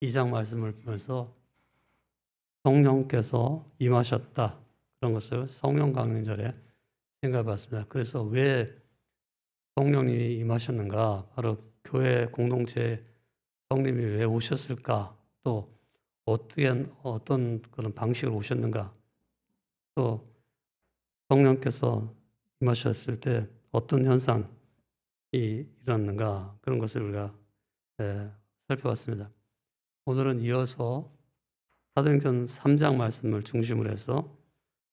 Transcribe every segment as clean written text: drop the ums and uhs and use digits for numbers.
2장 말씀을 보면서 성령께서 임하셨다. 그런 것을 성령 강림절에 생각해 봤습니다. 그래서 왜 성령님이 임하셨는가? 바로 교회 공동체 성령님이 왜 오셨을까? 또 어떤 그런 방식으로 오셨는가? 또 성령께서 임하셨을 때 어떤 현상이 일어났는가? 그런 것을 우리가 살펴봤습니다. 오늘은 이어서 사도행전 3장 말씀을 중심으로 해서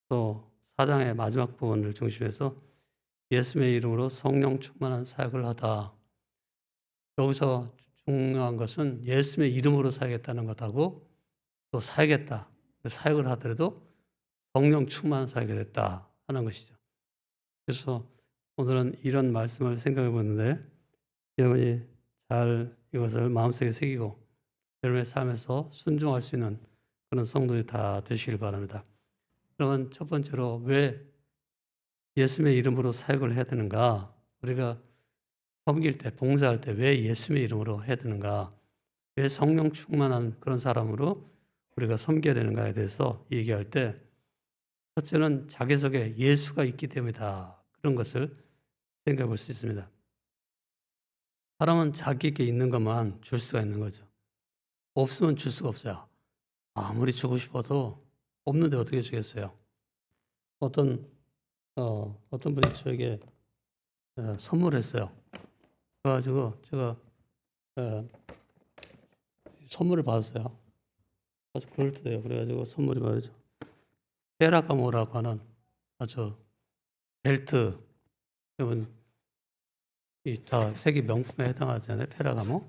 또 4장의 마지막 부분을 중심해서 예수님의 이름으로 성령 충만한 사역을 하다. 여기서 중요한 것은 예수님의 이름으로 사역했다는 것하고 또 사역했다. 사역을 하더라도 성령 충만한 사역을 했다 하는 것이죠. 그래서 오늘은 이런 말씀을 생각해 보는데 여러분이 잘 이것을 마음속에 새기고 여러분의 삶에서 순종할 수 있는 그런 성도들이 다 되시길 바랍니다. 그러면 첫 번째로 왜 예수님의 이름으로 사역을 해야 되는가? 우리가 섬길 때, 봉사할 때 왜 예수님의 이름으로 해야 되는가? 왜 성령 충만한 그런 사람으로 우리가 섬겨야 되는가에 대해서 얘기할 때 첫째는 자기 속에 예수가 있기 때문이다. 그런 것을 생각해 볼 수 있습니다. 사람은 자기에게 있는 것만 줄 수가 있는 거죠. 없으면 줄 수가 없어요. 아무리 주고 싶어도 없는데 어떻게 주겠어요? 어떤 분이 저에게 선물했어요. 그래가지고 제가 선물을 받았어요. 아주 그럴듯해요. 그래가지고 선물이 말이죠. 페라가모라고 하는 아주 벨트, 여러분 이 다 세계 명품에 해당하잖아요. 페라가모.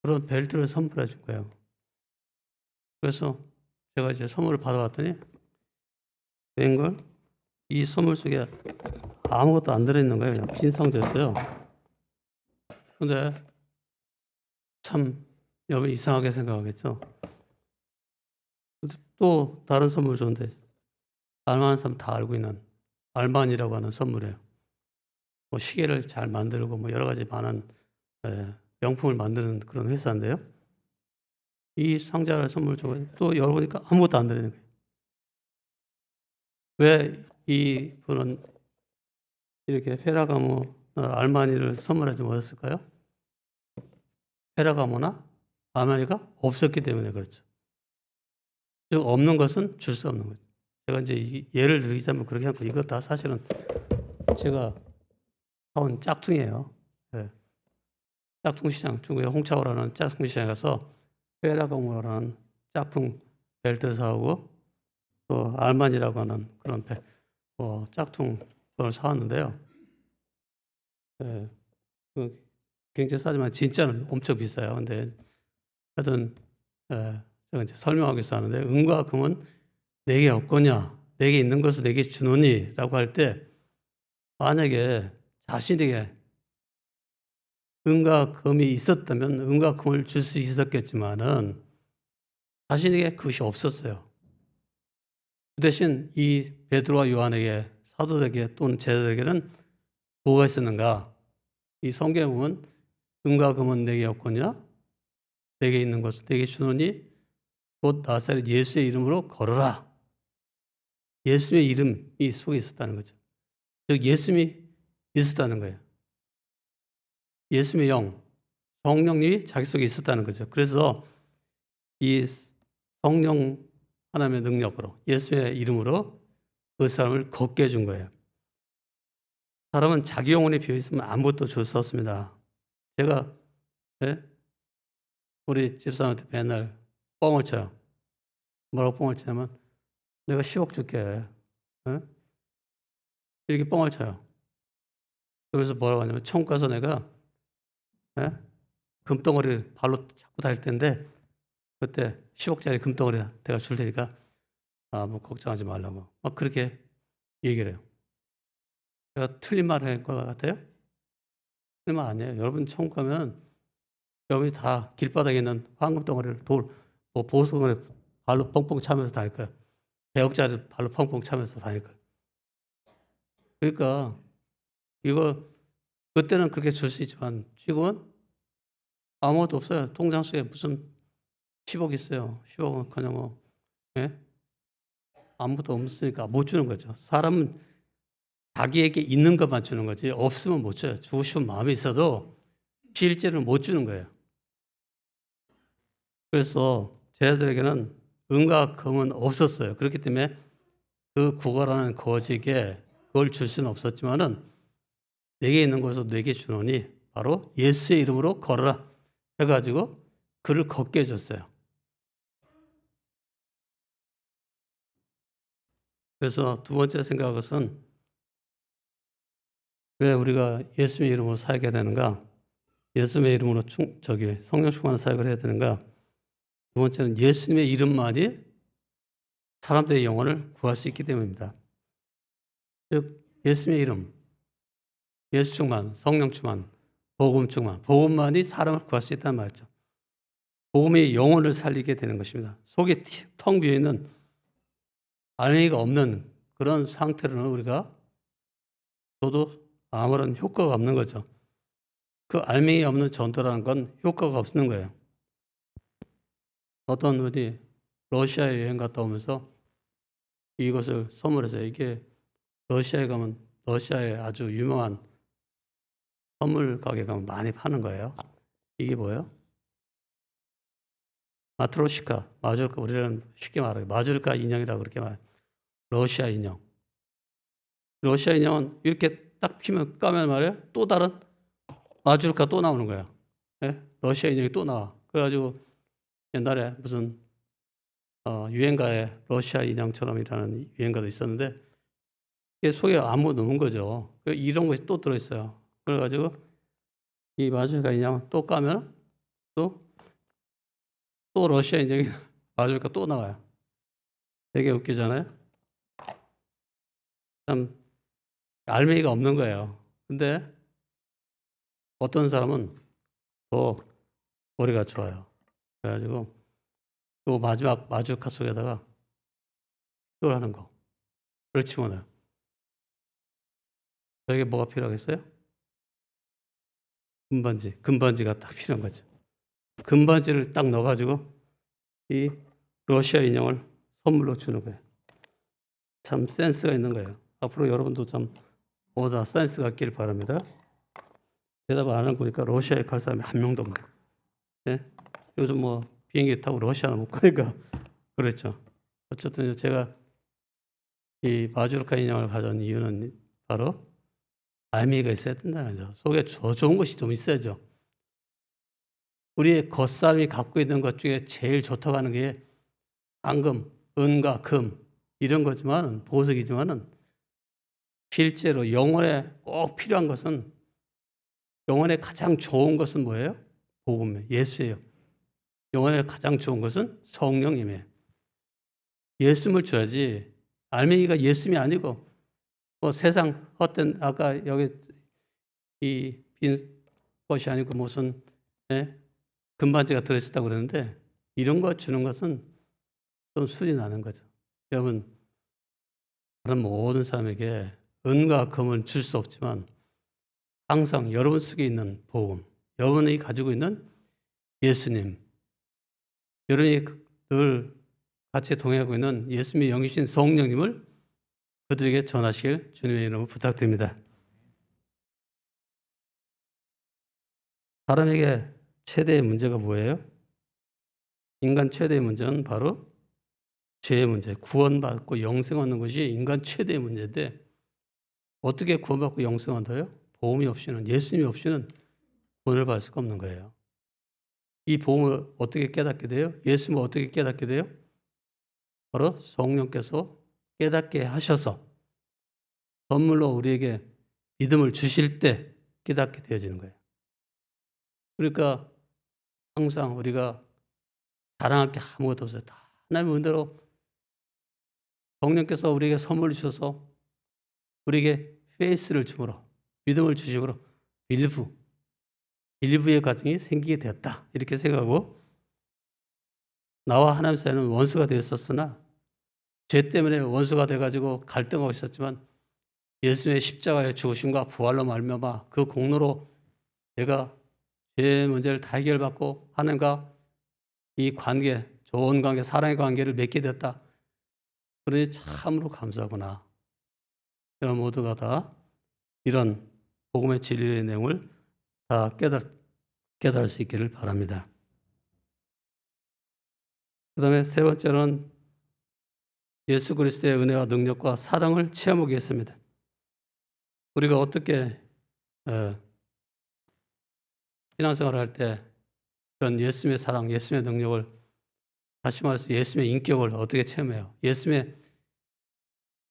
그런 벨트를 선물해 준 거예요. 그래서 제가 이제 선물을 받아봤더니 웬걸 이 선물 속에 아무것도 안 들어있는 거예요. 그냥 빈 상자였어요. 근데 참 여러분 이상하게 생각하겠죠. 또 다른 선물 줬는데 알만한 사람 다 알고 있는 알만이라고 하는 선물이에요. 뭐 시계를 잘 만들고 뭐 여러 가지 많은 명품을 만드는 그런 회사인데요. 이 상자를 선물 주고 또 열어보니까 아무것도 안 들어있는 거예요. 왜 이 분은 이렇게 페라가모 알마니를 선물하지 못했을까요? 페라가모나 알마니가 없었기 때문에 그렇죠. 즉 없는 것은 줄 수 없는 거죠. 제가 이제 예를 들자면 그렇게 하고 이거 다 사실은 제가 사온 짝퉁이에요. 네. 짝퉁 시장, 중국의 홍차오라는 짝퉁 시장에 가서 페라가모라는 짝퉁 벨트 사오고 또 알만이라고 하는 그런 짝퉁 그걸 사왔는데요. 네. 굉장히 싸지만 진짜는 엄청 비싸요. 근데 하여튼 제가 이제 설명하기 위해서 하는데 은과 금은 내게 없거냐 내게 있는 것을 내게 주노니 라고 할 때 만약에 자신에게 은과 금이 있었다면 은과 금을 줄 수 있었겠지만은 자신에게 그것이 없었어요. 그 대신 이 베드로와 요한에게 사도들에게 또는 제자들에게는 뭐가 있었는가? 이 성경에 보면 은과 금은 내게 없거냐 내게 있는 것을 내게 주노니 곧 나사렛 예수의 이름으로 걸어라. 예수의 이름이 속에 있었다는 거죠. 즉 예수님이 있었다는 거예요. 예수의 영, 성령님이 자기 속에 있었다는 거죠. 그래서 이 성령 하나님의 능력으로 예수의 이름으로 그 사람을 걷게 해준 거예요. 사람은 자기 영혼이 비어 있으면 아무것도 줄 수 없습니다. 제가 우리 집사람한테 맨날 뻥을 쳐요. 뭐라고 뻥을 치냐면 내가 10억 줄게. 이렇게 뻥을 쳐요. 그러면서 뭐라고 하냐면 천국 가서 내가 금덩어리 발로 잡고 다닐 텐데 그때 10억짜리 금덩어리 내가 줄 테니까 뭐 걱정하지 말라고 막 그렇게 얘기를 해요. 제가 틀린 말을 한 것 같아요? 틀린 말 아니에요. 여러분 천국 가면 여러분이 다 길바닥에 있는 황금 덩어리를 뭐 보석 덩어리 발로 뻥뻥 차면서 다닐 거예요. 100억짜리 발로 펑펑 차면서 다닐 거예요. 그러니까 이거 그때는 그렇게 줄 수 있지만 지금은 아무것도 없어요. 통장 속에 무슨 10억 있어요. 10억은 그냥 뭐 예? 아무것도 없으니까 못 주는 거죠. 사람은 자기에게 있는 것만 주는 거지 없으면 못 줘요. 주고 싶은 마음이 있어도 실제로는 못 주는 거예요. 그래서 제 아들에게는 은과 금은 없었어요. 그렇기 때문에 그 구걸하는 거지에게 그걸 줄 수는 없었지만은 내게 있는 것을 내게 주노니 바로 예수의 이름으로 걸어라 해가지고 그를 걷게 해줬어요. 그래서 두 번째 생각한 것은 왜 우리가 예수의 이름으로 살게 되는가? 예수님의 이름으로 성령 충만한 사역을 해야 되는가? 두 번째는 예수님의 이름만이 사람들의 영혼을 구할 수 있기 때문입니다. 즉 예수님의 이름, 예수 충만, 성령 충만, 복음 충만, 복음만이 사람을 구할 수 있다는 말이죠. 복음이 영혼을 살리게 되는 것입니다. 속에 텅 비어 있는 알맹이가 없는 그런 상태로는 우리가 저도 아무런 효과가 없는 거죠. 그 알맹이 없는 전도라는 건 효과가 없는 거예요. 어떤 분이 러시아에 여행 갔다 오면서 이것을 선물해서 이게 러시아에 가면 러시아에 아주 유명한 선물 가게 가면 많이 파는 거예요. 이게 뭐예요? 마트로시카, 마주르카, 우리는 쉽게 말해요. 마주르카 인형이라고 그렇게 말해요. 러시아 인형. 러시아 인형은 이렇게 딱 피면 까면 말이에요. 또 다른 마주르카 또 나오는 거예요. 예? 러시아 인형이 또 나와. 그래가지고 옛날에 무슨 유행가에 러시아 인형처럼이라는 유행가도 있었는데 이게 속에 안무 넣은 거죠. 이런 것이 또 들어있어요. 그래가지고 이 마주르카 인형 또 까면 또 러시아 인형이 마주르카 또 나와요. 되게 웃기잖아요. 참 알맹이가 없는 거예요. 근데 어떤 사람은 더 머리가 좋아요. 그래가지고 또 마지막 마주카 속에다가 걸 하는 거. 그걸 집어넣어요. 저에게 뭐가 필요하겠어요? 금반지가 딱 필요한 거죠. 금반지를 딱 넣어가지고 이 러시아 인형을 선물로 주는 거예요. 참 센스가 있는 거예요. 앞으로 여러분도 참 보다 센스가 있기를 바랍니다. 대답 안 하는 거니까 러시아에 갈 사람이 한 명도 없네. 네? 요즘 뭐 비행기 타고 러시아는 못 가니까 그랬죠. 어쨌든 제가 이 마주르카 인형을 가져온 이유는 바로 알맹이가 있어야 된다는 거죠. 속에 저 좋은 것이 좀 있어야죠. 우리의 겉사람이 갖고 있는 것 중에 제일 좋다고 하는 게 황금, 은과 금 이런 거지만 보석이지만은 실제로 영혼에 꼭 필요한 것은 영혼에 가장 좋은 것은 뭐예요? 복음이에요. 예수예요. 영혼에 가장 좋은 것은 성령님이에요. 예수님을 줘야지 알맹이가 예수님이 아니고 뭐 세상 헛된 아까 여기 이 빈 것이 아니고 무슨 예? 금반지가 들어있었다고 그러는데 이런 거 주는 것은 좀 순이 나는 거죠. 여러분 다른 모든 사람에게 은과 금은 줄 수 없지만 항상 여러분 속에 있는 복음, 여러분이 가지고 있는 예수님, 여러분이 늘 같이 동행하고 있는 예수님의 영이신 성령님을 그들에게 전하시길 주님의 이름으로 부탁드립니다. 사람에게 최대의 문제가 뭐예요? 인간 최대의 문제는 바로 죄의 문제, 구원받고 영생 얻는 것이 인간 최대의 문제인데 어떻게 구원받고 영생 얻어요? 복음이 없이는, 예수님이 없이는 구원을 받을 수가 없는 거예요. 이 복음을 어떻게 깨닫게 돼요? 예수님을 어떻게 깨닫게 돼요? 바로 성령께서 깨닫게 하셔서 선물로 우리에게 믿음을 주실 때 깨닫게 되어지는 거예요. 그러니까 항상 우리가 자랑할 게 아무것도 없어요. 다 하나님의 은혜로 성령께서 우리에게 선물을 주셔서 우리에게 페이스를 주므로 믿음을 주심으로 빌리브의 과정이 생기게 되었다. 이렇게 생각하고 나와 하나님 사이는 원수가 되었었으나 죄 때문에 원수가 돼가지고 갈등하고 있었지만 예수님의 십자가의 죽으심과 부활로 말미암아 그 공로로 내가 죄 문제를 다 해결받고 하나님과 이 관계, 좋은 관계, 사랑의 관계를 맺게 됐다. 그러니 참으로 감사하구나. 여러분 모두가 다 이런 복음의 진리의 내용을 다 깨달을 수 있기를 바랍니다. 그 다음에 세 번째는 예수 그리스도의 은혜와 능력과 사랑을 체험하기 위해서입니다. 우리가 어떻게 신앙생활을 할 때 그런 예수님의 사랑, 예수님의 능력을, 다시 말해서 예수님의 인격을 어떻게 체험해요? 예수님의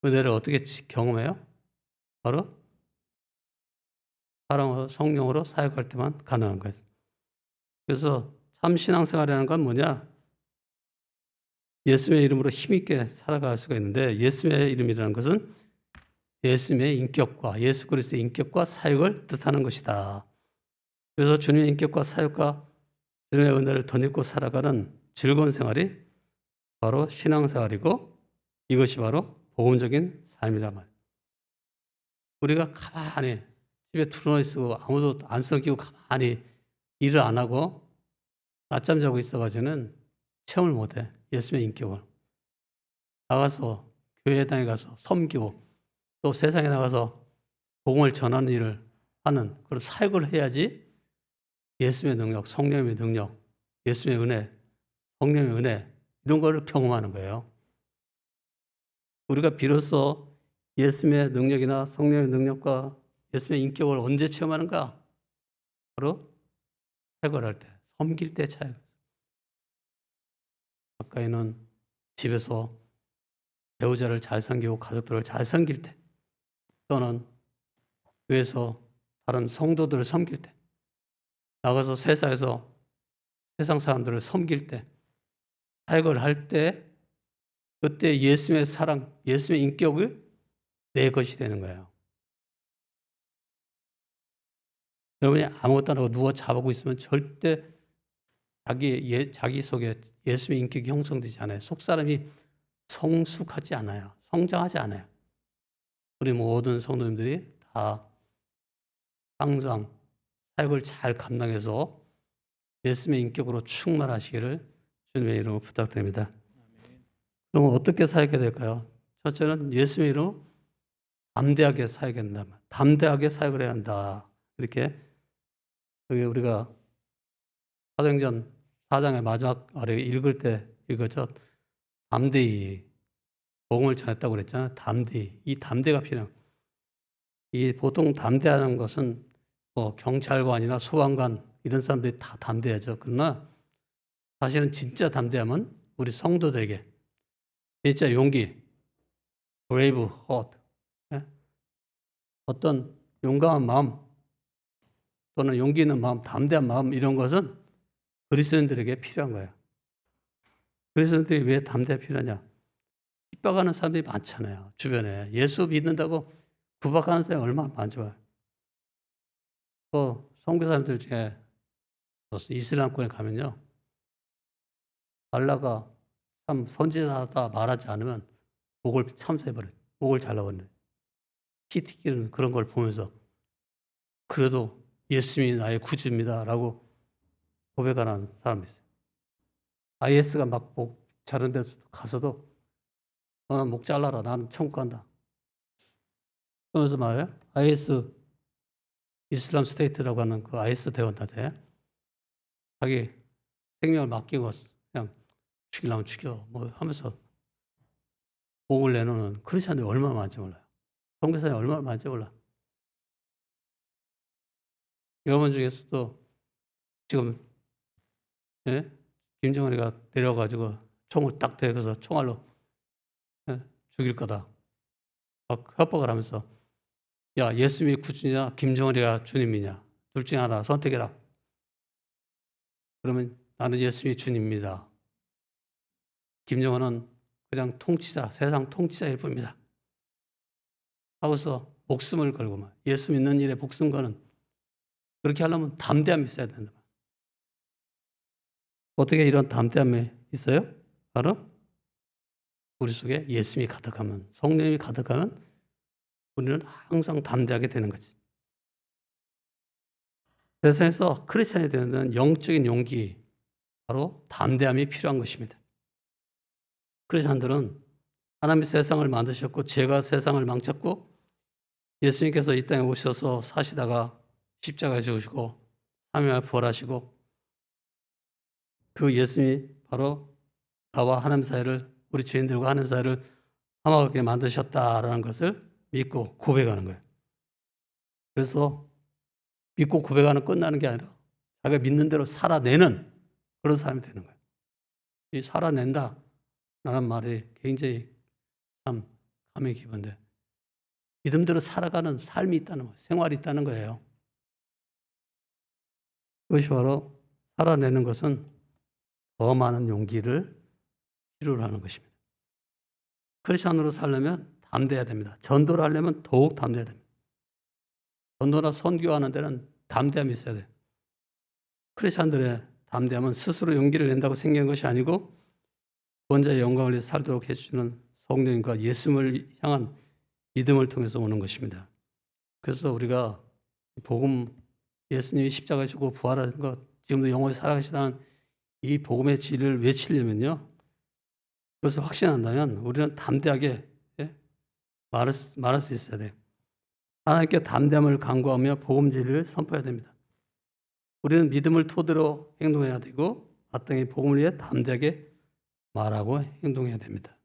은혜를 어떻게 경험해요? 바로 사랑으로, 성령으로 사역할 때만 가능한 거예요. 그래서 참 신앙생활이라는 건 뭐냐? 예수님의 이름으로 힘있게 살아갈 수가 있는데, 예수님의 이름이라는 것은 예수님의 인격과 예수 그리스도의 인격과 사역을 뜻하는 것이다. 그래서 주님의 인격과 사역과 주님의 은혜를 덧입고 살아가는 즐거운 생활이 바로 신앙생활이고, 이것이 바로 복음적인 삶이란 말이에요. 우리가 가만히 집에 틀어놓어 있고 아무도 안 섬기고 가만히 일을 안 하고 낮잠 자고 있어가지고는 체험을 못해. 예수님의 인격을. 나가서 교회당에 가서 섬기고 또 세상에 나가서 복음을 전하는 일을 하는 그런 사역을 해야지 예수님의 능력, 성령의 능력, 예수님의 은혜, 성령의 은혜 이런 걸 경험하는 거예요. 우리가 비로소 예수님의 능력이나 성령의 능력과 예수님의 인격을 언제 체험하는가? 바로 사역을 할 때, 섬길 때 차이. 가까이는 집에서 배우자를 잘 섬기고 가족들을 잘 섬길 때, 또는 교회에서 다른 성도들을 섬길 때, 나가서 세상에서 세상 사람들을 섬길 때, 사역을 할 때, 그때 예수님의 사랑, 예수님의 인격이 내 것이 되는 거예요. 여러분이 아무것도 안 하고 누워 자보고 있으면 절대 자기 속에 예수의 인격이 형성되지 않아요. 속사람이 성숙하지 않아요. 성장하지 않아요. 우리 모든 성도님들이 다 항상 사역을 잘 감당해서 예수님의 인격으로 충만하시기를 주님의 이름으로 부탁드립니다. 그럼 어떻게 사역해야 될까요? 첫째는 예수님의 이름으로 담대하게 사역해야 된다. 담대하게 사역을 해야 한다. 이렇게 여기 우리가 사도행전 4장의 마지막 아래 읽을 때 읽었죠. 담대히 복음을 전했다고 그랬잖아요. 담대히. 이 담대가 필요해요. 이 보통 담대하는 것은 뭐 경찰관이나 소방관 이런 사람들이 다 담대하죠. 그러나 사실은 진짜 담대함은 우리 성도들에게 진짜 용기, brave heart, 어떤 용감한 마음 또는 용기 있는 마음, 담대한 마음 이런 것은 그리스도인들에게 필요한 거예요. 그리스도인들이 왜 담대가 필요하냐? 핍박하는 사람들이 많잖아요. 주변에. 예수 믿는다고 구박하는 사람이 얼마나 많죠. 또 선교사님들 중에 이슬람권에 가면요. 알라가 참 선지자다 말하지 않으면 목을 참수해버려요. 목을 잘라버려요. 피 튀기는 그런 걸 보면서 그래도 예수님이 나의 구주입니다 라고 고백하는 사람이 있어요. IS가 막 목 자른 데 가서도 너는 목 잘라라. 나는 천국 간다. 그러면서 말해요. IS 이슬람 스테이트라고 하는 그 IS 대원한테 자기 생명을 맡기고 그냥 죽이려면 죽여 뭐 하면서 목을 내놓는 크리스천들이 얼마나 많은지 몰라요. 선교사님이 얼마나 많은지 몰라. 여러분 중에서도 지금 김정은이가 내려가지고 총을 딱 대고서 총알로 죽일 거다. 막 협박을 하면서 야 예수님이 구주냐 김정은이가 주님이냐 둘 중에 하나 선택해라. 그러면 나는 예수님이 주님입니다. 김정은은 그냥 통치자 세상 통치자일 뿐입니다. 하고서 목숨을 걸고 예수 믿는 일에 목숨 거는 그렇게 하려면 담대함이 있어야 된다. 어떻게 이런 담대함이 있어요? 바로 우리 속에 예수님이 가득하면 성령이 가득하면 우리는 항상 담대하게 되는 거지. 세상에서 크리스천이 되는 영적인 용기 바로 담대함이 필요한 것입니다. 크리스천들은 하나님이 세상을 만드셨고 죄가 세상을 망쳤고 예수님께서 이 땅에 오셔서 사시다가 십자가에 죽으시고 3일 만에 부활하시고 그 예수님이 바로 나와 하나님 사이를 우리 죄인들과 하나님 사이를 화목하게 만드셨다라는 것을 믿고 고백하는 거예요. 그래서 믿고 고백하는 끝나는 게 아니라 자기가 믿는 대로 살아내는 그런 사람이 되는 거예요. 이 살아낸다라는 말이 굉장히 참 감이 깊은데 믿음대로 살아가는 삶이 있다는 거예요. 생활이 있다는 거예요. 그것이 바로 살아내는 것은 더 많은 용기를 필요로 하는 것입니다. 크리스천으로 살려면 담대해야 됩니다. 전도를 하려면 더욱 담대해야 됩니다. 전도나 선교하는 데는 담대함이 있어야 돼요. 크리스천들의 담대함은 스스로 용기를 낸다고 생기는 것이 아니고 구원자의 영광을 위해 살도록 해주시는 성령님과 예수님을 향한 믿음을 통해서 오는 것입니다. 그래서 우리가 복음, 예수님이 십자가에 죽고 부활하신 것, 지금도 영원히 살아가시다는 이 복음의 진리를 외치려면요, 그것을 확신한다면 우리는 담대하게 말할 수 있어야 돼요. 하나님께 담대함을 강구하며 복음 진리를 선포해야 됩니다. 우리는 믿음을 토대로 행동해야 되고 마땅히 복음을 위해 담대하게 말하고 행동해야 됩니다.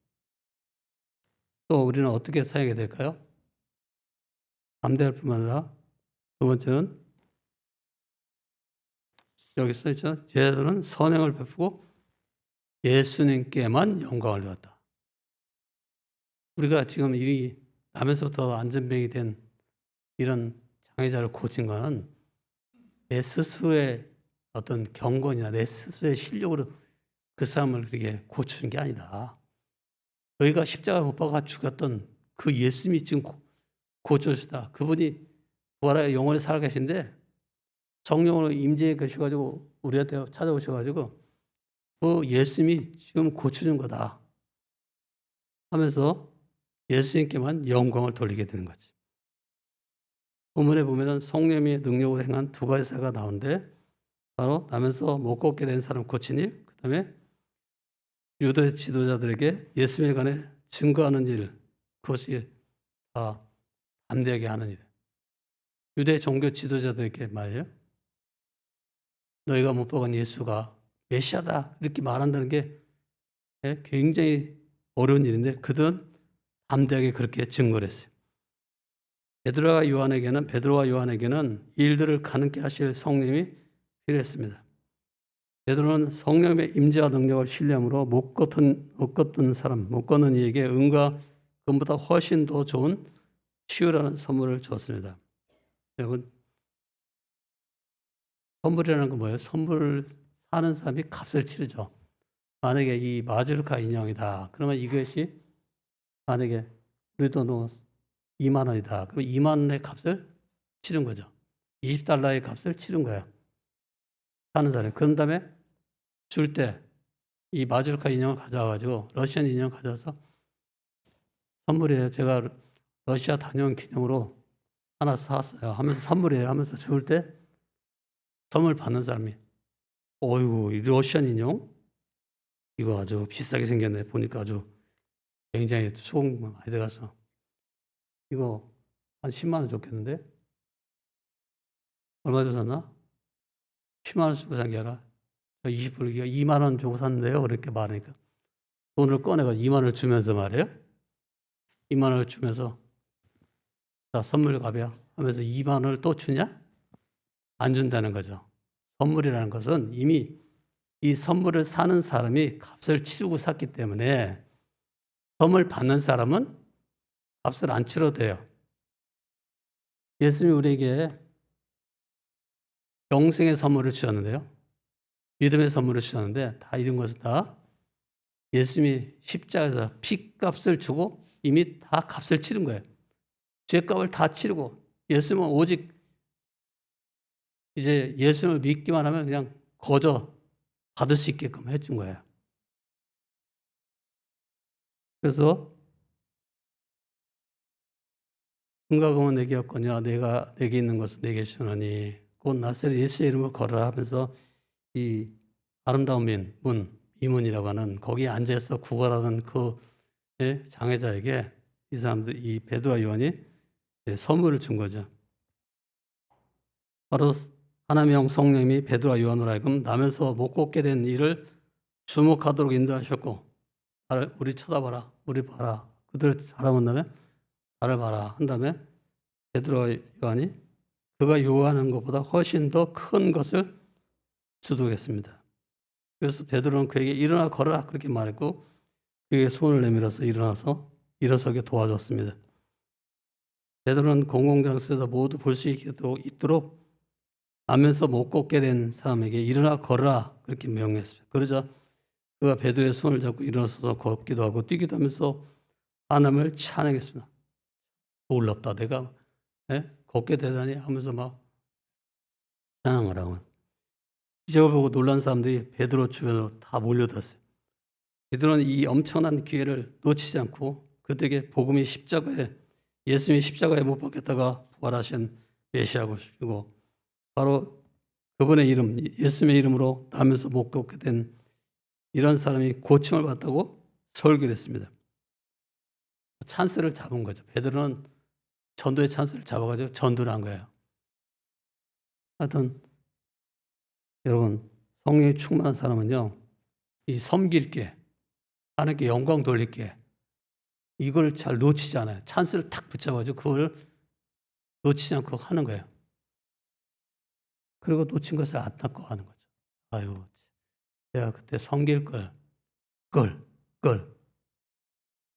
또 우리는 어떻게 사용해야 될까요? 담대할 뿐만 아니라 두 번째는 여기 써있죠. 제자들은 선행을 베푸고 예수님께만 영광을 주었다. 우리가 지금 이 나면서부터 안전병이 된 이런 장애자를 고친 거는 내 스스로의 어떤 경건이나 내 스스로의 실력으로 그 사람을 그렇게 고치는 게 아니다. 너희가 십자가 못 박아 죽였던 그 예수님이 지금 고쳐주시다. 그분이 부활하여 영원히 살아계신데 성령으로 임재해 계셔가지고 우리한테 찾아오셔가지고 그 예수님이 지금 고쳐준 거다 하면서 예수님께만 영광을 돌리게 되는 거지. 본문에 보면은 성령의 능력으로 행한 두 가지 사가 나오는데 바로 나면서 못 걷게 된 사람 고친 일, 그 다음에 유대 지도자들에게 예수님에 관해 증거하는 일, 그것이 다 담대하게 하는 일. 유대 종교 지도자들에게 말이에요. 너희가 못 박은 예수가 메시아다 이렇게 말한다는 게 굉장히 어려운 일인데 그들은 담대하게 그렇게 증거를 했어요. 베드로와 요한에게는 일들을 가능케 하실 성령이 필요했습니다. 베드로는 성령의 임재와 능력을 신뢰함으로 못 걷는 이에게 은과 금보다 훨씬 더 좋은 치유라는 선물을 줬습니다. 여러분, 선물이라는 건 뭐예요? 선물을 사는 사람이 값을 치르죠. 만약에 이 마주르카 인형이다. 그러면 이것이 만약에 우리 돈으로 2만 원이다. 그럼 2만 원의 값을 치른 거죠. 20달러의 값을 치른 거예요. 사는 사람이. 그런 다음에 줄 때 이 마주르카 인형을 가져와가지고 러시안 인형을 가져와서 선물이에요. 제가 러시아 다녀온 기념으로 하나 사왔어요. 하면서 선물이에요. 하면서 줄 때 선물 받는 사람이 어이구 이 러시안 인형? 이거 아주 비싸게 생겼네. 보니까 아주 굉장히 수공 많이 들어가서 이거 한 10만 원 줬겠는데? 얼마 주고 샀나? 10만 원 주고 산 게 아니라 20불, 2만 원 주고 샀는데요. 그렇게 말하니까 돈을 꺼내가 2만 원을 주면서 말이에요. 2만 원을 주면서 자 선물 갑이야 하면서 2만 원을 또 주냐? 안 준다는 거죠. 선물이라는 것은 이미 이 선물을 사는 사람이 값을 치르고 샀기 때문에 선물 받는 사람은 값을 안 치러도 돼요. 예수님이 우리에게 영생의 선물을 주셨는데요. 믿음의 선물을 주셨는데 다 이런 것은 다 예수님이 십자가에서 피값을 주고 이미 다 값을 치른 거예요. 죄값을 다 치르고 예수님은 오직 이제 예수님을 믿기만 하면 그냥 거저 받을 수 있게끔 해준 거예요. 그래서 금과 금은 내게 없거니와 내가 내게 있는 것은 내게 주노니 곧 나사렛 예수의 이름을 걸어라 하면서 이 아름다운 이문이라고 하는 거기에 앉아서 구걸하는 그 장애자에게 이 베드로와 요한이 선물을 준 거죠. 바로 하나님의 성령님이 베드로와 요한으로 하여금 나면서 못 걷게 된 일을 주목하도록 인도하셨고, 우리 쳐다봐라, 우리 봐라. 그들 사람은 다음에 나를 봐라 한 다음에 베드로와 요한이 그가 요구하는 것보다 훨씬 더 큰 것을 주도했습니다. 그래서 베드로는 그에게 일어나 걸어라 그렇게 말했고 그에게 손을 내밀어서 일어나서 일어서게 도와줬습니다. 베드로는 공공장소에서 모두 볼 수 있도록 나면서 못 걷게 된 사람에게 일어나 걸어라 그렇게 명령했습니다. 그러자 그가 베드로의 손을 잡고 일어서서 걷기도 하고 뛰기도 하면서 하나님을 찬양했습니다. 놀랍다 내가 걷게 되다니 하면서 막 찬양을 하고 기적을 보고 놀란 사람들이 베드로 주변으로 다 몰려들었어요. 베드로는 이 엄청난 기회를 놓치지 않고 그들에게 복음이 예수님이 십자가에 못 박혔다가 부활하신 메시아시고 바로 그분의 이름, 예수님의 이름으로 나면서 못 걷게 된 이런 사람이 고침을 받다고 설교를 했습니다. 찬스를 잡은 거죠. 베드로는 전도의 찬스를 잡아가지고 전도를 한 거예요. 하여튼 여러분 성령이 충만한 사람은요, 이 섬길 게, 하나님께 영광 돌릴 게 이걸 잘 놓치지 않아요. 찬스를 탁 붙잡아가지고 그걸 놓치지 않고 하는 거예요. 그리고 놓친 것을 안타까워하는 거죠. 아유, 내가 그때 섬길 걸.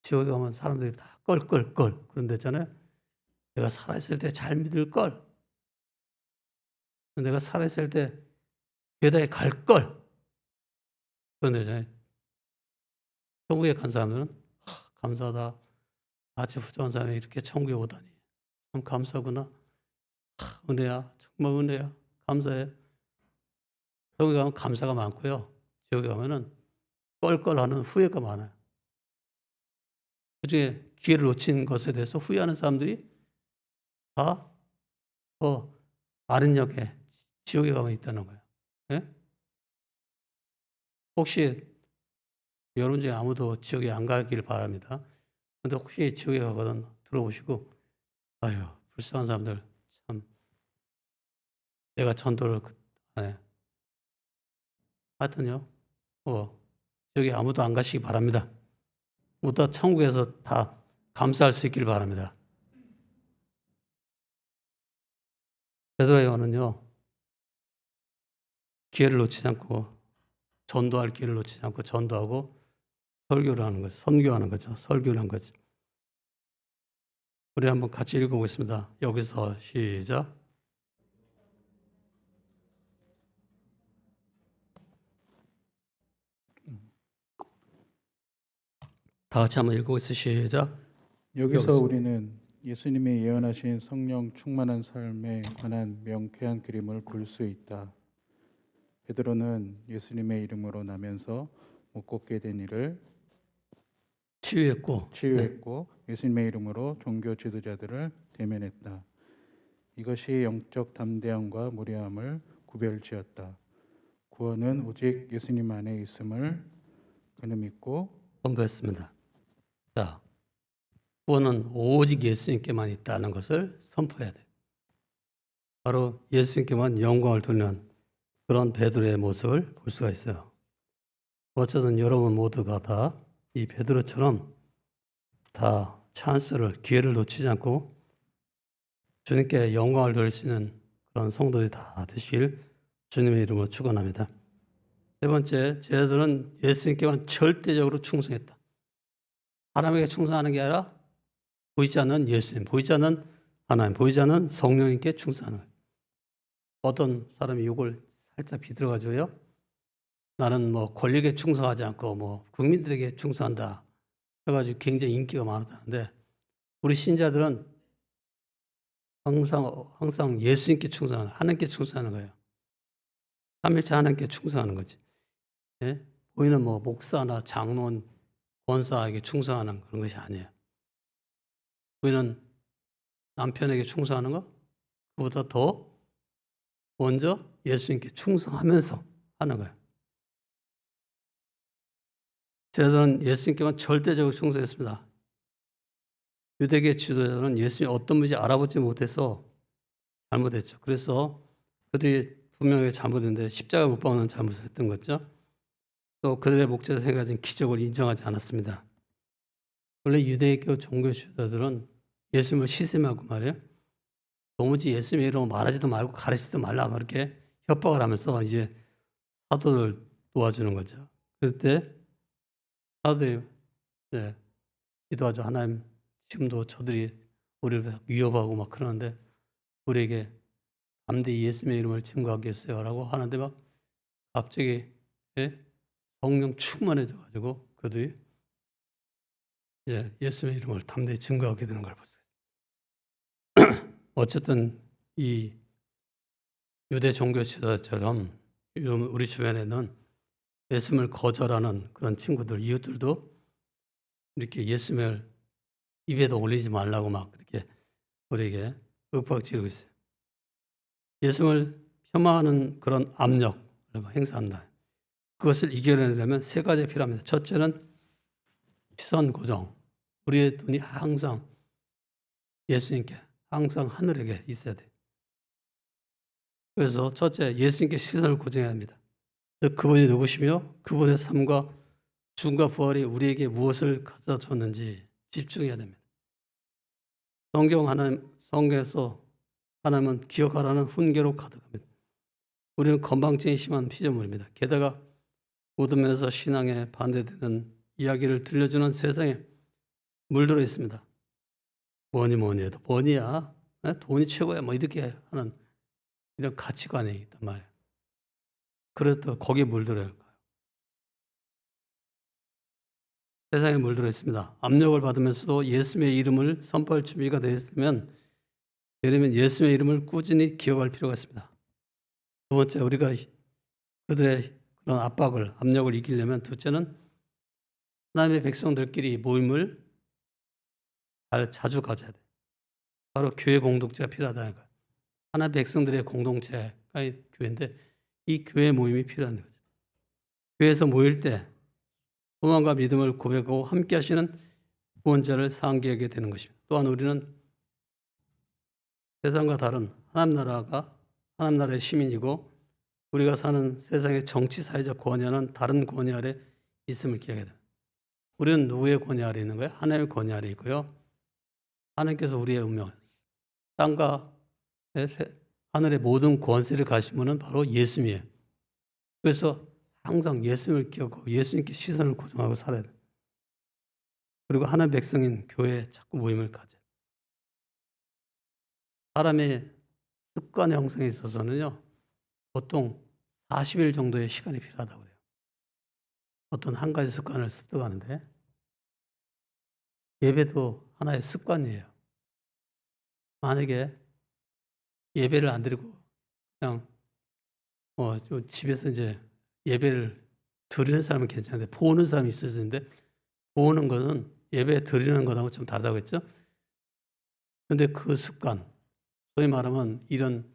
지옥에 가면 사람들이 다 그런 데 있잖아요. 내가 살아있을 때 잘 믿을 걸. 내가 살아있을 때 교회에 갈 걸. 그런 데 있잖아요. 천국에 간 사람들은 감사하다. 나같이 부족한 사람이 이렇게 천국에 오다니. 참 감사구나. 은혜야. 정말 은혜야. 감사해. 천국에 가면 감사가 많고요. 지옥에 가면은 껄껄하는 후회가 많아요. 그중에 기회를 놓친 것에 대해서 후회하는 사람들이 다 아른역에 지옥에 가면 있다는 거예요. 예? 혹시 여러분 중에 아무도 지옥에 안 가길 바랍니다. 근데 혹시 지옥에 가거든 들어보시고 아유 불쌍한 사람들 참 내가 전도를 하여튼요 지옥에 아무도 안 가시기 바랍니다. 모두 천국에서 다 감사할 수 있길 바랍니다. 베드로와 요한은요 기회를 놓치지 않고 전도할 기회를 놓치지 않고 전도하고 설교를 하는 거죠. 선교하는 거죠. 설교를 한 거죠. 우리 한번 같이 읽어보겠습니다. 여기서 시작. 다 같이 한번 읽어보겠습니다. 시작. 여기서 우리는 예수님이 예언하신 성령 충만한 삶에 관한 명쾌한 그림을 볼 수 있다. 베드로는 예수님의 이름으로 나면서 못 걷게 된 이를 치유했고 예수님의 이름으로 종교 지도자들을 대면했다. 이것이 영적 담대함과 무례함을 구별지었다. 구원은 오직 예수님 안에 있음을 그는 믿고 선포했습니다. 자, 구원은 오직 예수님께만 있다는 것을 선포해야 돼요. 바로 예수님께만 영광을 돌리는 그런 베드로의 모습을 볼 수가 있어요. 어쨌든 여러분 모두가 다 이 베드로처럼 다 기회를 놓치지 않고 주님께 영광을 돌릴 수 있는 그런 성도들이 다 되시길 주님의 이름으로 축원합니다. 세 번째, 제자들은 예수님께만 절대적으로 충성했다. 사람에게 충성하는 게 아니라 보이지 않는 예수님, 보이지 않는 하나님, 보이지 않는 성령님께 충성하는 거예요. 어떤 사람이 이걸 살짝 비틀어가지고요. 나는 권력에 충성하지 않고 국민들에게 충성한다 해가지고 굉장히 인기가 많았다는데 우리 신자들은 항상 예수님께 충성하는, 하나님께 충성하는 거예요. 삼일체 하나님께 충성하는 거지. 예? 우리는 목사나 장로원, 권사에게 충성하는 그런 것이 아니에요. 우리는 남편에게 충성하는 거 그보다 더 먼저 예수님께 충성하면서 하는 거예요. 목회자들은 예수님께만 절대적으로 충성했습니다. 유대계 지도자들은 예수님이 어떤 분인지 알아보지 못해서 잘못했죠. 그래서 그들이 분명히 잘못했는데 십자가 못 박는 잘못을 했던 거죠. 또 그들의 목적에서 생각진 기적을 인정하지 않았습니다. 원래 유대교 종교 지도자들은 예수님을 시샘하고 말이에요. 도무지 예수님의 이름을 말하지도 말고 가르치지도 말라 이렇게 협박을 하면서 이제 사도를 도와주는 거죠. 그럴 때 사도들이 기도하죠. 하나님, 지금도 저들이 우리를 위협하고 막 그러는데 우리에게 담대히 예수님의 이름을 증거하겠어요라고 하는데 막 갑자기 성령 충만해져 가지고 그들이 예수님의 이름을 담대히 증거하게 되는 걸 볼 수 있어요. 어쨌든 이 유대 종교 지도자처럼 우리 주변에는 예수님을 거절하는 그런 친구들, 이웃들도 이렇게 예수님을 입에도 올리지 말라고 막 그렇게 우리에게 윽박지르고 있어요. 예수님을 폄하하는 그런 압력을 행사한다. 그것을 이겨내려면 세 가지가 필요합니다. 첫째는 시선 고정. 우리의 눈이 항상 예수님께, 항상 하늘에게 있어야 돼요. 그래서 첫째, 예수님께 시선을 고정해야 합니다. 그분이 누구시며 그분의 삶과 죽음과 부활이 우리에게 무엇을 가져다 줬는지 집중해야 됩니다. 성경에서 하나님은 기억하라는 훈계로 가득합니다. 우리는 건방증이 심한 피조물입니다. 게다가 모든 면에서 신앙에 반대되는 이야기를 들려주는 세상에 물들어 있습니다. 뭐니 해도 뭐니야, 돈이 최고야, 뭐 이렇게 하는 이런 가치관이 있단 말이에요. 그래도 거기에 물들어요. 세상에 물들어 있습니다. 압력을 받으면서도 예수님의 이름을 선포할 준비가 되었으면 예수님의 이름을 꾸준히 기억할 필요가 있습니다. 두 번째, 우리가 그들의 그런 압력을 이기려면 둘째는 하나님의 백성들끼리 모임을 자주 가져야 돼요. 바로 교회 공동체가 필요하다는 거예요. 하나님의 백성들의 공동체가 교회인데 이 교회 모임이 필요한 거죠. 교회에서 모일 때 소망과 믿음을 고백하고 함께 하시는 구원자를 상기하게 되는 것입니다. 또한 우리는 세상과 다른 하나님 나라의 시민이고 우리가 사는 세상의 정치, 사회적 권위와는 다른 권위 아래 있음을 기억해야 됩니다. 우리는 누구의 권위 아래 있는 거예요? 하나님의 권위 아래 있고요. 하나님께서 우리의 운명을 땅과 하늘의 모든 권세를 가신 분은 바로 예수님이에요. 그래서 항상 예수님을 기억하고 예수님께 시선을 고정하고 살아야 돼요. 그리고 하나님의 백성인 교회에 자꾸 모임을 가져요. 사람의 습관 형성에 있어서는요. 보통 40일 정도의 시간이 필요하다고 해요. 어떤 한 가지 습관을 습득하는데 예배도 하나의 습관이에요. 만약에 예배를 안 드리고 그냥 집에서 이제 예배를 드리는 사람은 괜찮은데 보는 사람이 있을 수 있는데 보는 것은 예배 드리는 것하고 좀 다르다고 했죠. 그런데 그 습관, 소위 말하면 이런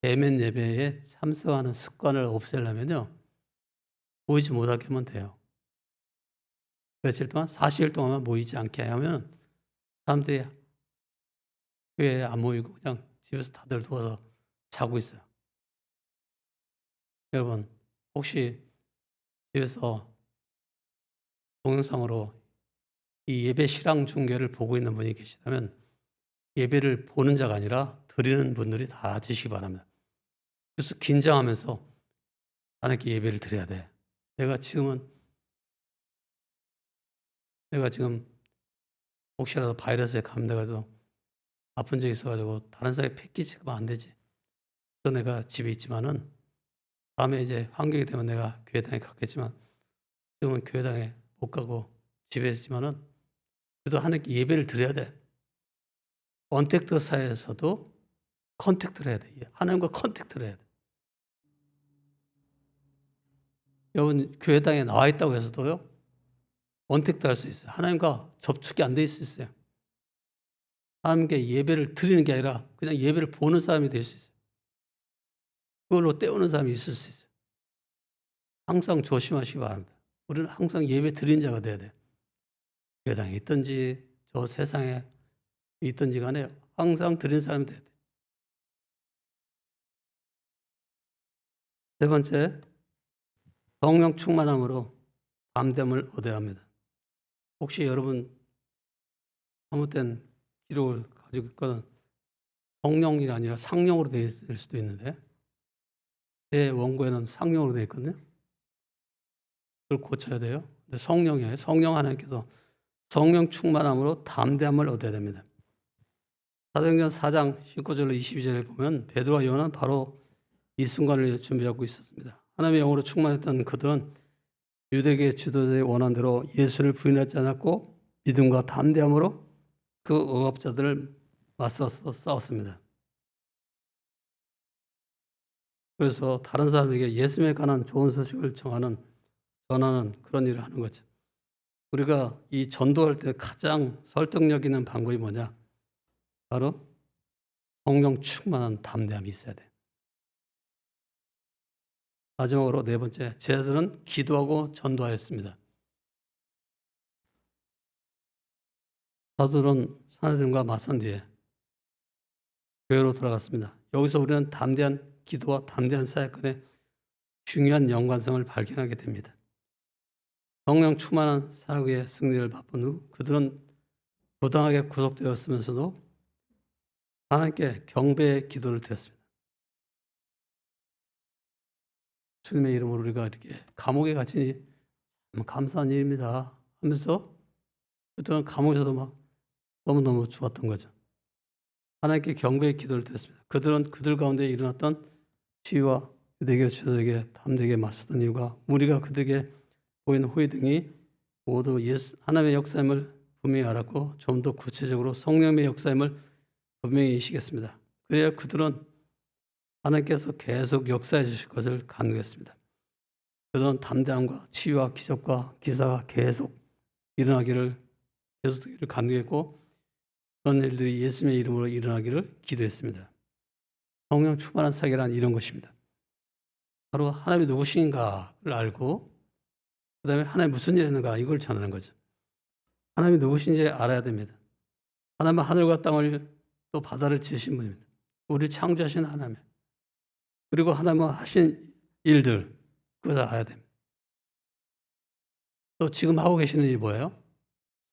대면 예배에 참석하는 습관을 없애려면요. 모이지 못하게 하면 돼요. 며칠 동안 40일 동안만 모이지 않게 하면 사람들이 교회에 안 모이고 그냥 집에서 다들 누워서 자고 있어요. 여러분 혹시 집에서 동영상으로 이 예배 실황 중계를 보고 있는 분이 계시다면 예배를 보는 자가 아니라 드리는 분들이 다 드시기 바랍니다. 그래서 긴장하면서 하나님께 예배를 드려야 돼. 내가 지금 혹시라도 바이러스에 감염돼가지고 아픈 적이 있어가지고 다른 사람에 패키지가 안 되지. 그래서 내가 집에 있지만은 다음에 이제 환경이 되면 내가 교회당에 갔겠지만 지금은 교회당에 못 가고 집에 있지만은 그래도 하나님께 예배를 드려야 돼. 언택트 사회에서도 컨택트를 해야 돼. 하나님과 컨택트를 해야 돼. 여러분 교회당에 나와 있다고 해서도요. 언택트 할 수 있어요. 하나님과 접촉이 안 돼 있을 수 있어요. 하나님께 예배를 드리는 게 아니라 그냥 예배를 보는 사람이 될 수 있어요. 그걸로 때우는 사람이 있을 수 있어요. 항상 조심하시기 바랍니다. 우리는 항상 예배 드린 자가 돼야 돼. 교회당에 있든지 저 세상에 있든지 간에 항상 드린 사람이 돼야 돼. 세 번째, 성령 충만함으로 담대함을 얻어야 합니다. 혹시 여러분 잘못된 기록을 가지고 있거든 성령이 아니라 상령으로 되어 있을 수도 있는데 제 원고에는 상령으로 되어 있거든요. 그걸 고쳐야 돼요. 근데 성령이에요. 성령 하나님께서 성령 충만함으로 담대함을 얻어야 됩니다. 사도행전 4장 19절로 22절에 보면 베드로와 요한은 바로 이 순간을 준비하고 있었습니다. 하나님의 영으로 충만했던 그들은 유대계 지도자의 원한대로 예수를 부인하지 않았고 믿음과 담대함으로 그 억압자들을 맞서서 싸웠습니다. 그래서 다른 사람에게 예수님에 관한 좋은 소식을 전하는 그런 일을 하는 거죠. 우리가 이 전도할 때 가장 설득력 있는 방법이 뭐냐? 바로 성령 충만한 담대함이 있어야 돼. 마지막으로 네 번째, 제자들은 기도하고 전도하였습니다. 사도들은 사내들과 맞선 뒤에 교회로 돌아갔습니다. 여기서 우리는 담대한 기도와 담대한 사역권의 중요한 연관성을 발견하게 됩니다. 성령 충만한 사역의 승리를 맛본 후 그들은 부당하게 구속되었으면서도 하나님께 경배의 기도를 드렸습니다. 주님의 이름으로 우리가 이렇게 감옥에 갇히니 감사한 일입니다 하면서 그때는 감옥에서도 막 너무너무 좋았던 거죠. 하나님께 경배의 기도를 드렸습니다. 그들은 그들 가운데 일어났던 시위와 유대교 지도자에게 담대하게 맞섰던 이유가 무리가 그들에게 보이는 호의 등이 모두 하나님의 역사임을 분명히 알았고 좀 더 구체적으로 성령의 역사임을 분명히 인식했습니다. 그래야 그들은 하나님께서 계속 역사해 주실 것을 간구했습니다. 그들은 담대함과 치유와 기적과 기사가 계속 일어나기를 간구했고 그런 일들이 예수님의 이름으로 일어나기를 기도했습니다. 성령 충만한 사역이란 이런 것입니다. 바로 하나님이 누구신가를 알고 그 다음에 하나님이 무슨 일을 했는가 이걸 전하는 거죠. 하나님이 누구신지 알아야 됩니다. 하나님은 하늘과 땅을 또 바다를 지으신 분입니다. 우리를 창조하신 하나님. 그리고 하나님은 하신 일들 그것을 알아야 됩니다. 또 지금 하고 계시는 일이 뭐예요?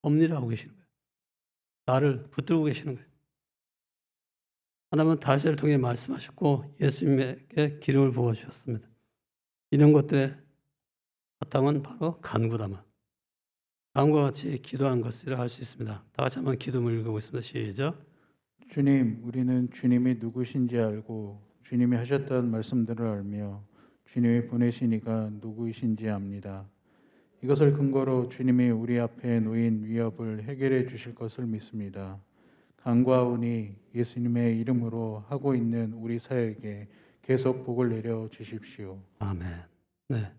섭리를 하고 계시는 거예요. 나를 붙들고 계시는 거예요. 하나님은 다시를 통해 말씀하셨고 예수님에게 기름을 부어주셨습니다. 이런 것들의 바탕은 바로 간구다만 다음과 같이 기도하는 것이라 할 수 있습니다. 다 같이 한번 기도를 읽어보겠습니다. 시작. 주님, 우리는 주님이 누구신지 알고 주님이 하셨던 말씀들을 알며 주님이 보내신 이가 누구이신지 압니다. 이것을 근거로 주님이 우리 앞에 놓인 위협을 해결해 주실 것을 믿습니다. 간구하오니 예수님의 이름으로 하고 있는 우리 사역에 계속 복을 내려 주십시오. 아멘. 네,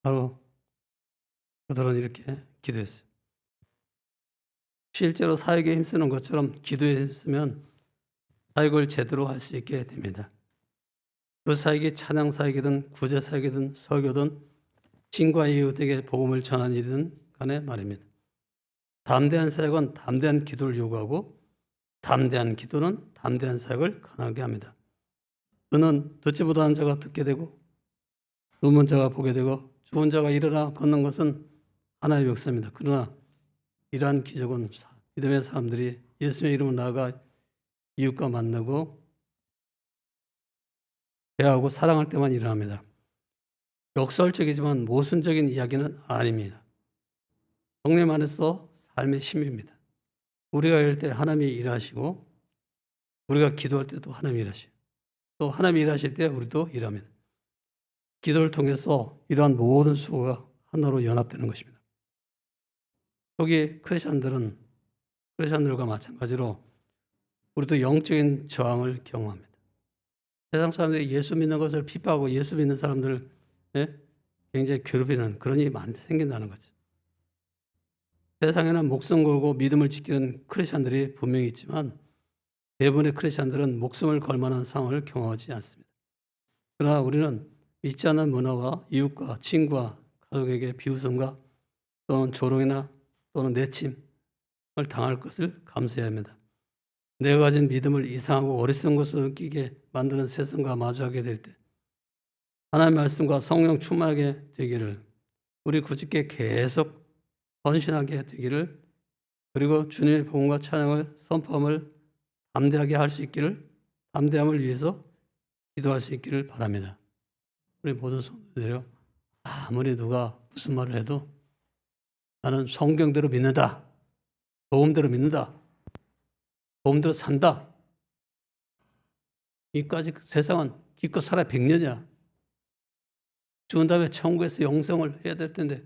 바로 그들은 이렇게 기도했어요. 실제로 사역에 힘쓰는 것처럼 기도에 힘쓰면 사역을 제대로 할 수 있게 됩니다. 그 사역이 찬양 사역이든 구제 사역이든 설교든 친구와 이웃에게 복음을 전하는 일이든 간에 말입니다. 담대한 사역은 담대한 기도를 요구하고 담대한 기도는 담대한 사역을 가능하게 합니다. 그는 듣지 못하는 자가 듣게 되고 눈먼 자가 보게 되고 죽은 자가 일어나 걷는 것은 하나님의 역사입니다. 그러나 이러한 기적은 믿음의 사람들이 예수님의 이름으로 나아가 이웃과 만나고 대화하고 사랑할 때만 일어납니다. 역설적이지만 모순적인 이야기는 아닙니다. 성령 안에서 삶의 힘입니다. 우리가 이럴 때 하나님이 일하시고 우리가 기도할 때도 하나님이 일하시고 또 하나님이 일하실 때 우리도 일합니다. 기도를 통해서 이러한 모든 수고가 하나로 연합되는 것입니다. 여기 크리스천들과 마찬가지로 우리도 영적인 저항을 경험합니다. 세상 사람들이 예수 믿는 것을 핍박하고 예수 믿는 사람들을 굉장히 괴롭히는 그런 일이 많이 생긴다는 거죠. 세상에는 목숨 걸고 믿음을 지키는 크리스천들이 분명히 있지만 대부분의 크리스천들은 목숨을 걸 만한 상황을 경험하지 않습니다. 그러나 우리는 믿지 않는 문화와 이웃과 친구와 가족에게 비웃음과 또는 조롱이나 또는 내침을 당할 것을 감수해야 합니다. 내가 가진 믿음을 이상하고 어리석은 것으로 느끼게 만드는 세상과 마주하게 될 때 하나님의 말씀과 성령 충만하게 되기를, 우리 굳게 계속 헌신하게 되기를, 그리고 주님의 복음과 찬양을 선포함을 담대하게 할 수 있기를, 담대함을 위해서 기도할 수 있기를 바랍니다. 우리 모든 성도들이요, 아무리 누가 무슨 말을 해도 나는 성경대로 믿는다, 복음대로 믿는다, 복음대로 산다, 이까지 세상은 기껏 살아야 100년이야. 죽은 다음에 천국에서 영생을 해야 될 텐데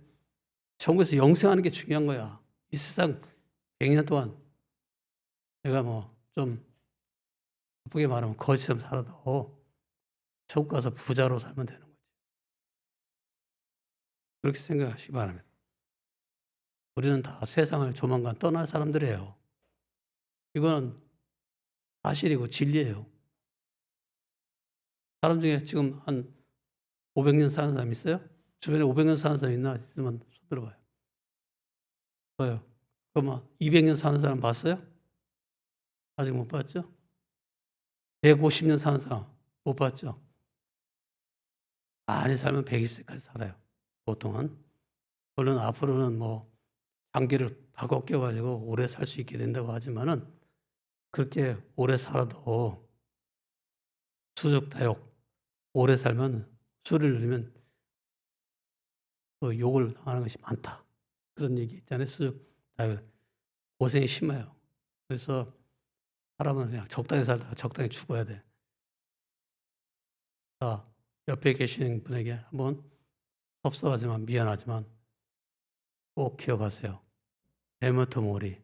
천국에서 영생하는 게 중요한 거야. 이 세상 100년 동안 내가 뭐 좀 나쁘게 말하면 거지처럼 살아도 천국 가서 부자로 살면 되는 거지. 그렇게 생각하시기 바랍니다. 우리는 다 세상을 조만간 떠날 사람들이에요. 이거는 사실이고 진리예요. 사람 중에 지금 한 500년 사는 사람 있어요? 주변에 500년 사는 사람 있으면 손 들어봐요. 저요. 그럼 200년 사는 사람 봤어요? 아직 못 봤죠? 150년 사는 사람 못 봤죠? 많이 살면 120세까지 살아요. 보통은. 물론 앞으로는 뭐 장기를 바꿔 껴가지고 오래 살 수 있게 된다고 하지만은 그렇게 오래 살아도 수족다욕, 오래 살면 술을 들으면 욕을 당하는 것이 많다. 그런 얘기 있잖아요. 수족다욕. 고생이 심해요. 그래서 사람은 그냥 적당히 살다가 적당히 죽어야 돼. 자, 옆에 계시는 분에게 한번 섭섭하지만 미안하지만 꼭 기억하세요. 메멘토 모리.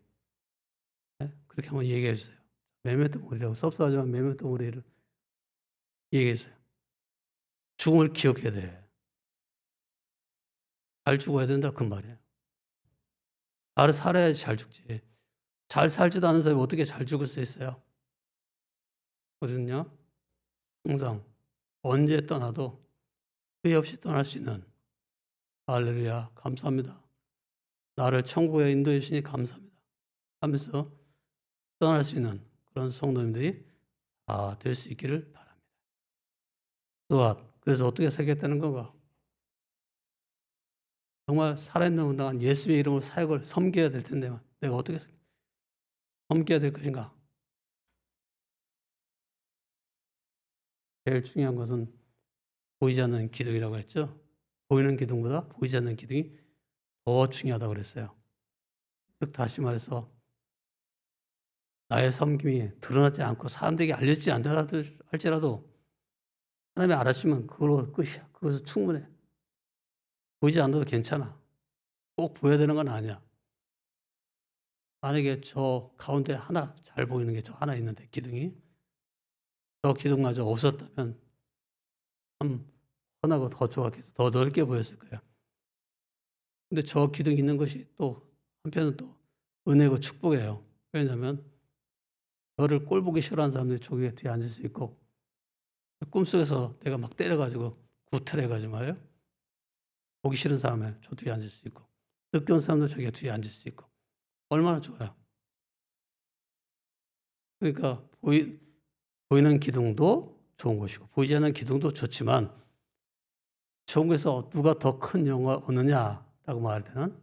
네? 그렇게 한번 얘기해 주세요. 메멘토 모리라고, 섭섭하지만 메멘토 모리를 얘기해 주세요. 죽음을 기억해야 돼. 잘 죽어야 된다 그 말이에요. 잘 살아야지 잘 죽지. 잘 살지도 않은 사람이 어떻게 잘 죽을 수 있어요? 우리는요, 항상 언제 떠나도 후회 없이 떠날 수 있는, 할렐루야 감사합니다, 나를 천국에 인도해 주시니 감사합니다 하면서 떠날 수 있는 그런 성도님들이 다 될 수 있기를 바랍니다. 또한 그래서 어떻게 살겠다는 건가? 정말 살아있는 운동한 예수의 이름으로 사역을 섬겨야 될 텐데 내가 어떻게 섬겨야 될 것인가? 제일 중요한 것은 보이지 않는 기둥이라고 했죠. 보이는 기둥보다 보이지 않는 기둥이 더 중요하다고 그랬어요. 즉 다시 말해서 나의 섬김이 드러나지 않고 사람들에게 알려지지 않더라도 할지라도 하나님이 알아주면 그걸로 끝이야. 그것은 충분해. 보이지 않아도 괜찮아. 꼭 보여야 되는 건 아니야. 만약에 저 가운데 하나 잘 보이는 게 저 하나 있는데 기둥이, 저 기둥마저 없었다면 참 헌하고 더 좋았겠죠. 더 넓게 보였을 거야. 근데 저 기둥이 있는 것이 또 한편은 또 은혜고 축복이에요. 왜냐하면 저를 꼴 보기 싫어하는 사람들이 저기 뒤에 앉을 수 있고, 꿈속에서 내가 막 때려가지고 구탈해가지고 말이에요. 보기 싫은 사람을 저 뒤에 앉을 수 있고, 느껴온 사람도 저기 뒤에 앉을 수 있고, 얼마나 좋아요. 그러니까 보이는 기둥도 좋은 것이고 보이지 않는 기둥도 좋지만 천국에서 누가 더 큰 영광을 얻느냐라고 말할 때는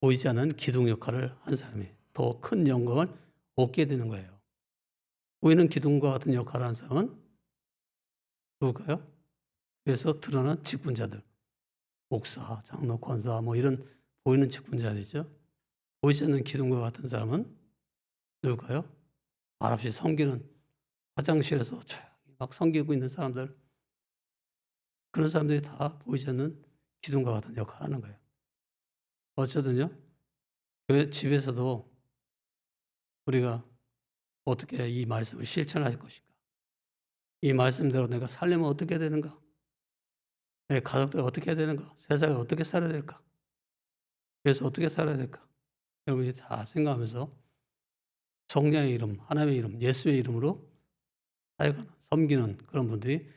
보이지 않는 기둥 역할을 한 사람이 더 큰 영광을 얻게 되는 거예요. 보이는 기둥과 같은 역할을 한 사람은 누굴까요? 그래서 드러난 직분자들, 목사, 장로, 권사 뭐 이런 보이는 직분자들이죠. 보이지 않는 기둥과 같은 사람은 누굴까요? 말없이 섬기는, 화장실에서 조용히 막 섬기고 있는 사람들, 그런 사람들이 다 보이지 않는 기둥과 같은 역할을 하는 거예요. 어쩌든요, 교회 집에서도 우리가 어떻게 이 말씀을 실천할 것인가? 이 말씀대로 내가 살려면 어떻게 해야 되는가? 내 가족들 어떻게 해야 되는가? 세상에 어떻게 살아야 될까? 그래서 어떻게 살아야 될까? 여러분이 다 생각하면서 성령의 이름, 하나님의 이름, 예수의 이름으로 사역하는, 섬기는 그런 분들이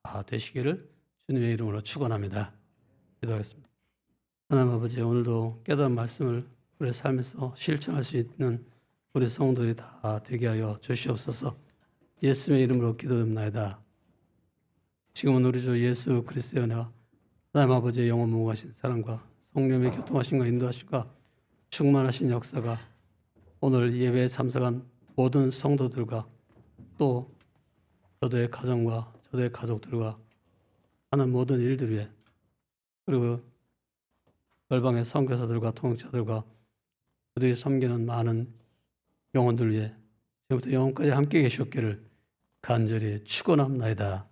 다 되시기를 주님의 이름으로 축원합니다. 기도하겠습니다. 하나님 아버지, 오늘도 깨달은 말씀을 우리 삶에서 실천할 수 있는 우리 성도들이 다 되게 하여 주시옵소서. 예수님의 이름으로 기도드립니다. 지금은 우리 주 예수 그리스도의 은혜와 하나님 아버지의 영원 무궁하신 사랑과 성령의 교통하심과 인도하심과 충만하신 역사가 오늘 예배에 참석한 모든 성도들과 또 저도의 가정과 저도의 가족들과 하는 모든 일들 위해 그리고 열방의 선교사들과 통역자들과 그들이 섬기는 많은 영혼들 위해 지금부터 영혼까지 함께 계시옵기를 간절히 축원합니다.